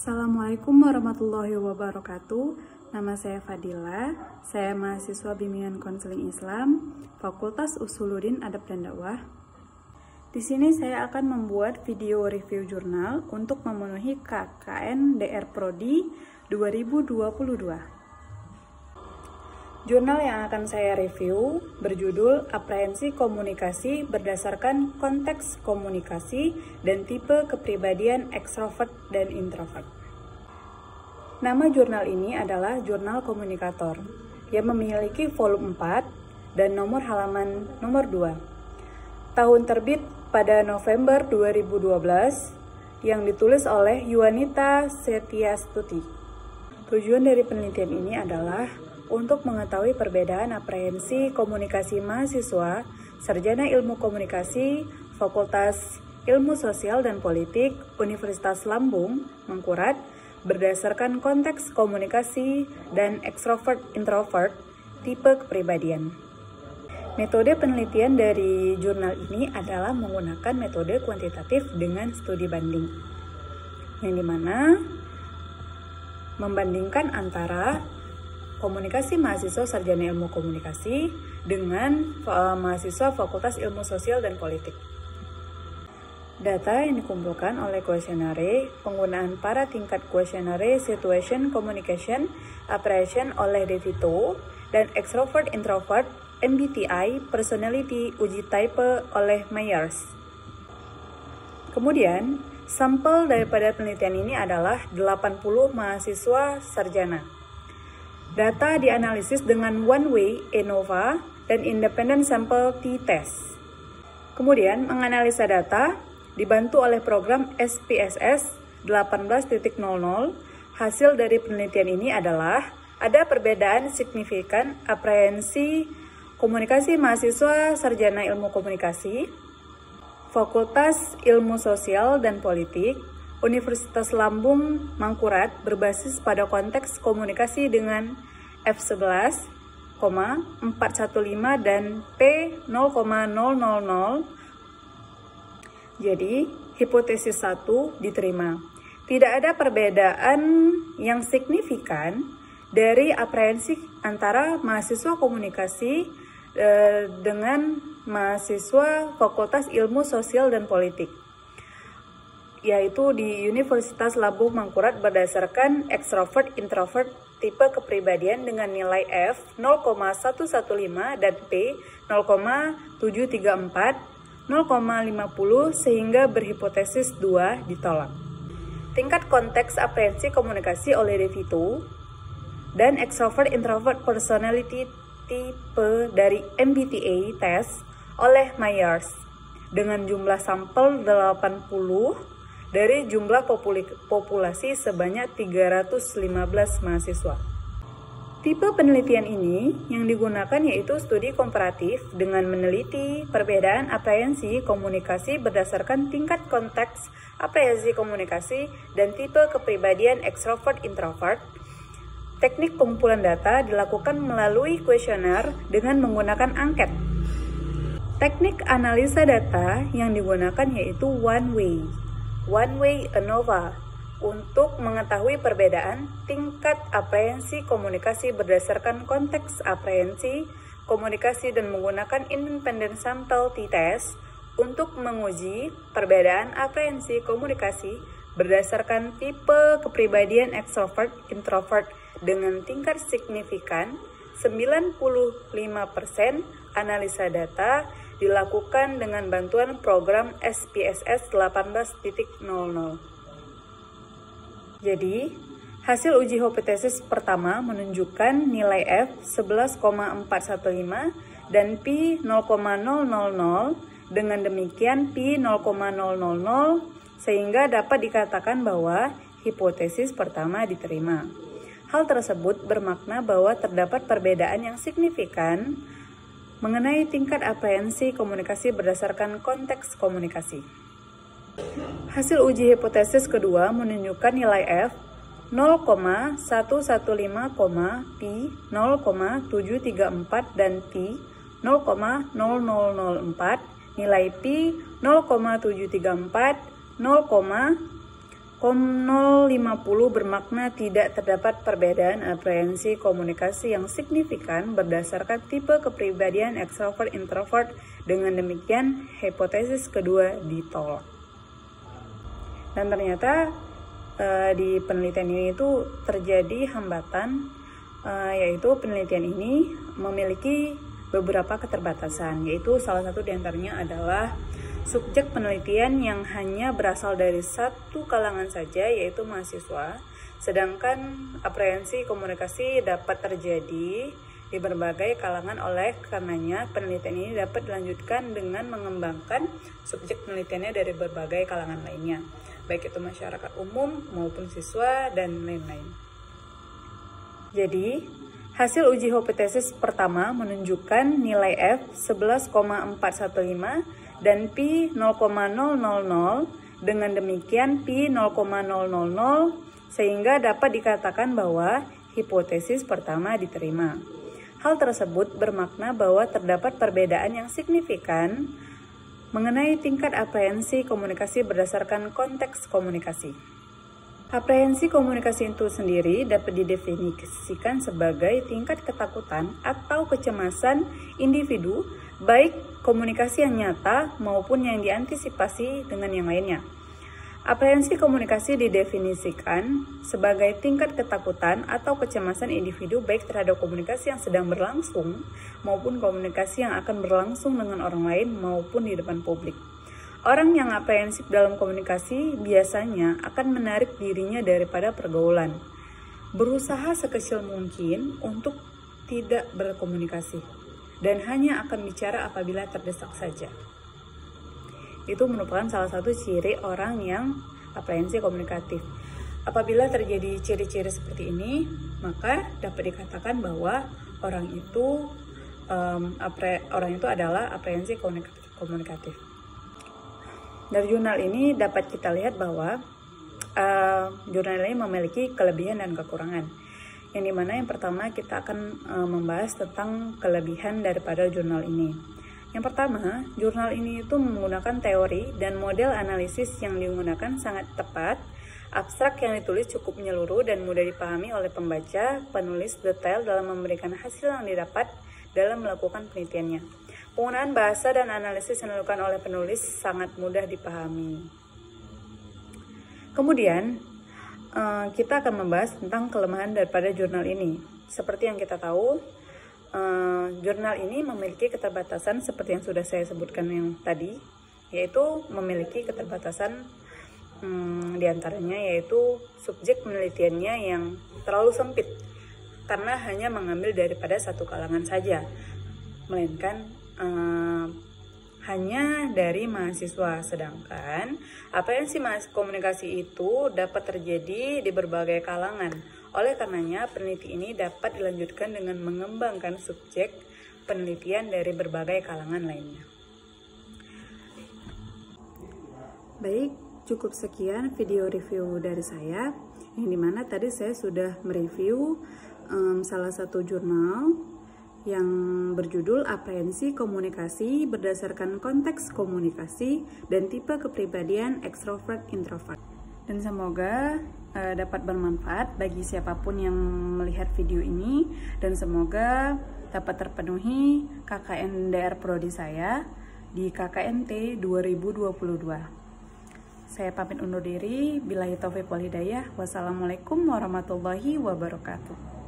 Assalamualaikum warahmatullahi wabarakatuh. Nama saya Fadila, saya mahasiswa Bimbingan Konseling Islam, Fakultas Usuluddin Adab dan Dakwah. Di sini saya akan membuat video review jurnal untuk memenuhi KKN DR Prodi 2022. Jurnal yang akan saya review berjudul Aprehensi Komunikasi berdasarkan konteks komunikasi dan tipe kepribadian ekstrovert dan introvert. Nama jurnal ini adalah Jurnal Komunikator yang memiliki volume 4 dan nomor halaman nomor 2. Tahun terbit pada November 2012 yang ditulis oleh Yuanita Setiastuti. Tujuan dari penelitian ini adalah untuk mengetahui perbedaan aprehensi komunikasi mahasiswa, sarjana ilmu komunikasi, Fakultas Ilmu Sosial dan Politik, Universitas Lambung, Mangkurat, berdasarkan konteks komunikasi dan ekstrovert-introvert tipe kepribadian. Metode penelitian dari jurnal ini adalah menggunakan metode kuantitatif dengan studi banding, yang dimana membandingkan antara komunikasi mahasiswa sarjana ilmu komunikasi dengan mahasiswa Fakultas Ilmu Sosial dan Politik. Data yang dikumpulkan oleh kuesioner, penggunaan para tingkat kuesioner Situation Communication Apprehension oleh DeVito, dan Extrovert Introvert MBTI Personality Uji Type oleh Myers. Kemudian, sampel daripada penelitian ini adalah 80 mahasiswa sarjana. Data dianalisis dengan one-way ANOVA dan independent sample t-test. Kemudian, menganalisa data dibantu oleh program SPSS 18.00. Hasil dari penelitian ini adalah ada perbedaan signifikan aprehensi komunikasi mahasiswa sarjana ilmu komunikasi, Fakultas Ilmu Sosial dan Politik, Universitas Lambung Mangkurat berbasis pada konteks komunikasi dengan F11,415 dan P0,000. Jadi, hipotesis 1 diterima. Tidak ada perbedaan yang signifikan dari aprehensi antara mahasiswa komunikasi dengan mahasiswa Fakultas Ilmu Sosial dan Politik, yaitu di Universitas Lambung Mangkurat berdasarkan extrovert-introvert tipe kepribadian dengan nilai F 0,115 dan P 0,734, 0,50 sehingga berhipotesis 2 ditolak. Tingkat konteks aprehensi komunikasi oleh DeVito dan extrovert-introvert personality tipe dari MBTI test oleh Myers dengan jumlah sampel 80 dari jumlah populasi sebanyak 315 mahasiswa. Tipe penelitian ini yang digunakan yaitu studi komparatif dengan meneliti perbedaan aprehensi komunikasi berdasarkan tingkat konteks aprehensi komunikasi dan tipe kepribadian ekstrovert-introvert. Teknik pengumpulan data dilakukan melalui kuesioner dengan menggunakan angket. Teknik analisa data yang digunakan yaitu one-way ANOVA untuk mengetahui perbedaan tingkat aprehensi komunikasi berdasarkan konteks aprehensi komunikasi dan menggunakan independent sample t-test untuk menguji perbedaan aprehensi komunikasi berdasarkan tipe kepribadian extrovert-introvert dengan tingkat signifikan 95%. Analisa data dilakukan dengan bantuan program SPSS 18.00. Jadi, hasil uji hipotesis pertama menunjukkan nilai F 11,415 dan P 0,000. Dengan demikian P 0,000 sehingga dapat dikatakan bahwa hipotesis pertama diterima. Hal tersebut bermakna bahwa terdapat perbedaan yang signifikan mengenai tingkat aprehensi komunikasi berdasarkan konteks komunikasi. Hasil uji hipotesis kedua menunjukkan nilai F 0,115, P 0,734 dan T 0,0004, nilai P 0,734, 050 bermakna tidak terdapat perbedaan aprehensi komunikasi yang signifikan berdasarkan tipe kepribadian ekstrovert-introvert. Dengan demikian, hipotesis kedua ditolak. Dan ternyata di penelitian ini itu terjadi hambatan, yaitu penelitian ini memiliki beberapa keterbatasan, yaitu salah satu diantaranya adalah subjek penelitian yang hanya berasal dari satu kalangan saja, yaitu mahasiswa, sedangkan aprehensi komunikasi dapat terjadi di berbagai kalangan. Oleh karenanya, penelitian ini dapat dilanjutkan dengan mengembangkan subjek penelitiannya dari berbagai kalangan lainnya, baik itu masyarakat umum maupun siswa dan lain-lain. Jadi, hasil uji hipotesis pertama menunjukkan nilai F 11,415 dan P 0,000. Dengan demikian P 0,000 sehingga dapat dikatakan bahwa hipotesis pertama diterima. Hal tersebut bermakna bahwa terdapat perbedaan yang signifikan mengenai tingkat aprehensi komunikasi berdasarkan konteks komunikasi. Aprehensi komunikasi itu sendiri dapat didefinisikan sebagai tingkat ketakutan atau kecemasan individu, baik komunikasi yang nyata maupun yang diantisipasi dengan yang lainnya. Aprehensi komunikasi didefinisikan sebagai tingkat ketakutan atau kecemasan individu baik terhadap komunikasi yang sedang berlangsung maupun komunikasi yang akan berlangsung dengan orang lain maupun di depan publik. Orang yang aprehensif dalam komunikasi biasanya akan menarik dirinya daripada pergaulan, berusaha sekecil mungkin untuk tidak berkomunikasi, dan hanya akan bicara apabila terdesak saja. Itu merupakan salah satu ciri orang yang aprehensi komunikatif. Apabila terjadi ciri-ciri seperti ini, maka dapat dikatakan bahwa orang itu adalah aprehensi komunikatif. Dari jurnal ini dapat kita lihat bahwa jurnal ini memiliki kelebihan dan kekurangan. Yang dimana yang pertama kita akan membahas tentang kelebihan daripada jurnal ini. Yang pertama, jurnal ini itu menggunakan teori dan model analisis yang digunakan sangat tepat, abstrak yang ditulis cukup menyeluruh dan mudah dipahami oleh pembaca, penulis detail dalam memberikan hasil yang didapat dalam melakukan penelitiannya. Penggunaan bahasa dan analisis yang dilakukan oleh penulis sangat mudah dipahami. Kemudian, kita akan membahas tentang kelemahan daripada jurnal ini. Seperti yang kita tahu, jurnal ini memiliki keterbatasan seperti yang sudah saya sebutkan yang tadi, yaitu memiliki keterbatasan diantaranya yaitu subjek penelitiannya yang terlalu sempit karena hanya mengambil daripada satu kalangan saja, melainkan hanya dari mahasiswa. Sedangkan aprehensi komunikasi itu dapat terjadi di berbagai kalangan. Oleh karenanya, peneliti ini dapat dilanjutkan dengan mengembangkan subjek penelitian dari berbagai kalangan lainnya. Baik, cukup sekian video review dari saya, yang dimana tadi saya sudah mereview salah satu jurnal yang berjudul Aprehensi Komunikasi berdasarkan konteks komunikasi dan tipe kepribadian ekstrovert-introvert. Dan semoga dapat bermanfaat bagi siapapun yang melihat video ini, dan semoga dapat terpenuhi KKN DR Prodi saya di KKNT 2022. Saya pamit undur diri. Billahi taufiq wal hidayah. Wassalamualaikum warahmatullahi wabarakatuh.